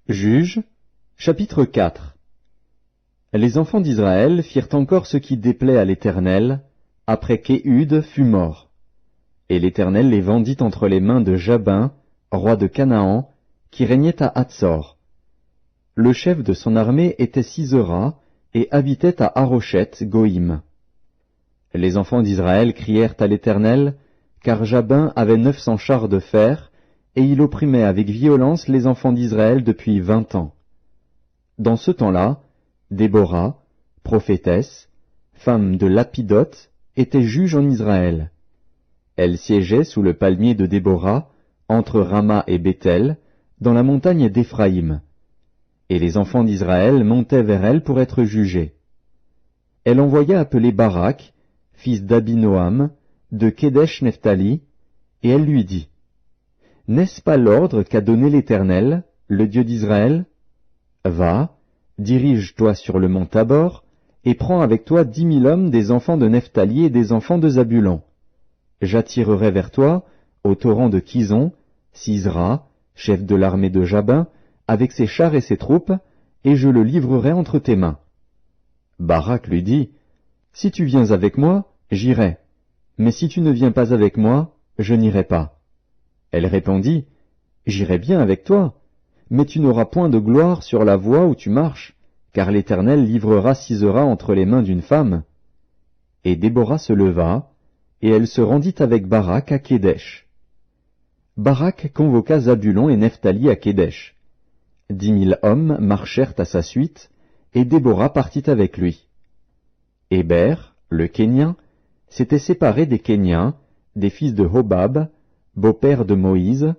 Juges, chapitre 4. Les enfants d'Israël firent encore ce qui déplaît à l'Éternel, après qu'Éhud fut mort. Et l'Éternel les vendit entre les mains de Jabin, roi de Canaan, qui régnait à Hatsor. Le chef de son armée était Sisera, et habitait à Haroshet-Goïm. Les enfants d'Israël crièrent à l'Éternel, car Jabin avait 900 chars de fer, et il opprimait avec violence les enfants d'Israël depuis 20 ans. Dans ce temps-là, Déborah, prophétesse, femme de Lapidoth, était juge en Israël. Elle siégeait sous le palmier de Déborah, entre Rama et Béthel, dans la montagne d'Éphraïm. Et les enfants d'Israël montaient vers elle pour être jugés. Elle envoya appeler Barak, fils d'Abinoam, de Kédesh-Nephtali, et elle lui dit, « N'est-ce pas l'ordre qu'a donné l'Éternel, le Dieu d'Israël? Va, dirige-toi sur le mont Tabor, et prends avec toi 10 000 hommes des enfants de Nephtali et des enfants de Zabulon. J'attirerai vers toi, au torrent de Kison, Sisera, chef de l'armée de Jabin, avec ses chars et ses troupes, et je le livrerai entre tes mains. » Barak lui dit, « Si tu viens avec moi, j'irai, mais si tu ne viens pas avec moi, je n'irai pas. » Elle répondit, « J'irai bien avec toi, mais tu n'auras point de gloire sur la voie où tu marches, car l'Éternel livrera Sisera entre les mains d'une femme. » Et Déborah se leva, et elle se rendit avec Barak à Kédesh. Barak convoqua Zabulon et Nephtali à Kédesh. 10 000 hommes marchèrent à sa suite, et Déborah partit avec lui. Héber, le Kénien, s'était séparé des Kéniens, des fils de Hobab, beau-père de Moïse,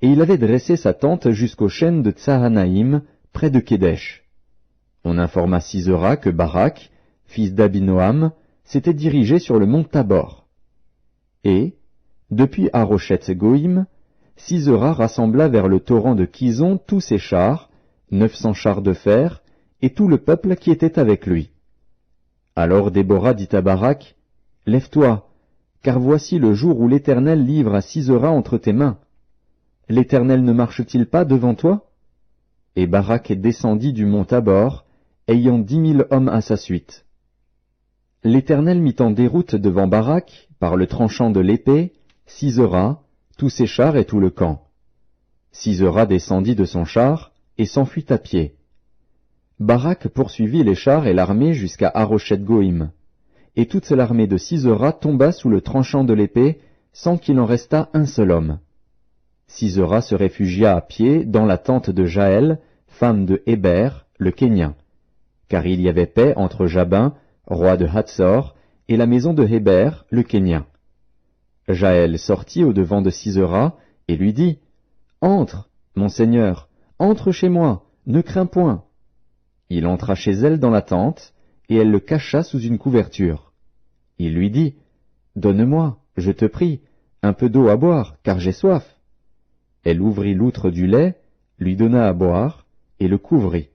et il avait dressé sa tente jusqu'aux chênes de Tsahanaïm, près de Kédesh. On informa Sisera que Barak, fils d'Abinoam, s'était dirigé sur le mont Tabor. Et, depuis Haroshet-Goïm, Sisera rassembla vers le torrent de Kison tous ses chars, 900 chars de fer, et tout le peuple qui était avec lui. Alors Déborah dit à Barak, « Lève-toi, car voici le jour où l'Éternel livre à Sisera entre tes mains. L'Éternel ne marche-t-il pas devant toi ?» Et Barak descendit du mont Tabor, ayant 10 000 hommes à sa suite. L'Éternel mit en déroute devant Barak, par le tranchant de l'épée, Sisera, tous ses chars et tout le camp. Sisera descendit de son char et s'enfuit à pied. Barak poursuivit les chars et l'armée jusqu'à Haroshet-Goïm, et toute l'armée de Sisera tomba sous le tranchant de l'épée, sans qu'il en restât un seul homme. Sisera se réfugia à pied dans la tente de Jaël, femme de Héber, le Kénien, car il y avait paix entre Jabin, roi de Hatsor, et la maison de Héber, le Kénien. Jaël sortit au-devant de Sisera et lui dit, « Entre, mon seigneur, entre chez moi, ne crains point. » Il entra chez elle dans la tente, et elle le cacha sous une couverture. Il lui dit, « Donne-moi, je te prie, un peu d'eau à boire, car j'ai soif. » Elle ouvrit l'outre du lait, lui donna à boire, et le couvrit.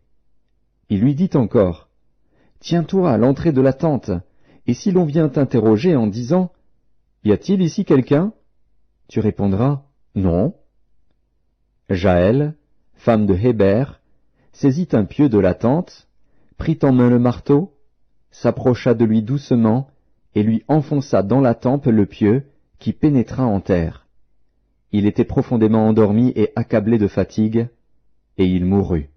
Il lui dit encore, « Tiens-toi à l'entrée de la tente, et si l'on vient t'interroger en disant, « Y a-t-il ici quelqu'un ?» tu répondras, « Non. » Jaël, femme de Héber, saisit un pieu de la tente, prit en main le marteau, s'approcha de lui doucement, et lui enfonça dans la tempe le pieu, qui pénétra en terre. Il était profondément endormi et accablé de fatigue, et il mourut.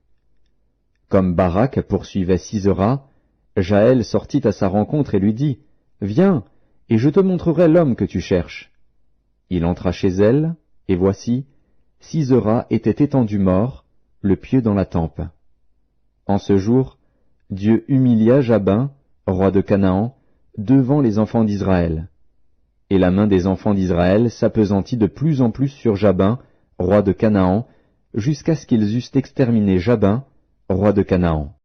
Comme Barak poursuivait Sisera, Jaël sortit à sa rencontre et lui dit, « Viens, et je te montrerai l'homme que tu cherches. » Il entra chez elle, et voici, Sisera était étendu mort, le pieu dans la tempe. En ce jour, Dieu humilia Jabin, roi de Canaan, devant les enfants d'Israël. Et la main des enfants d'Israël s'appesantit de plus en plus sur Jabin, roi de Canaan, jusqu'à ce qu'ils eussent exterminé Jabin, roi de Canaan.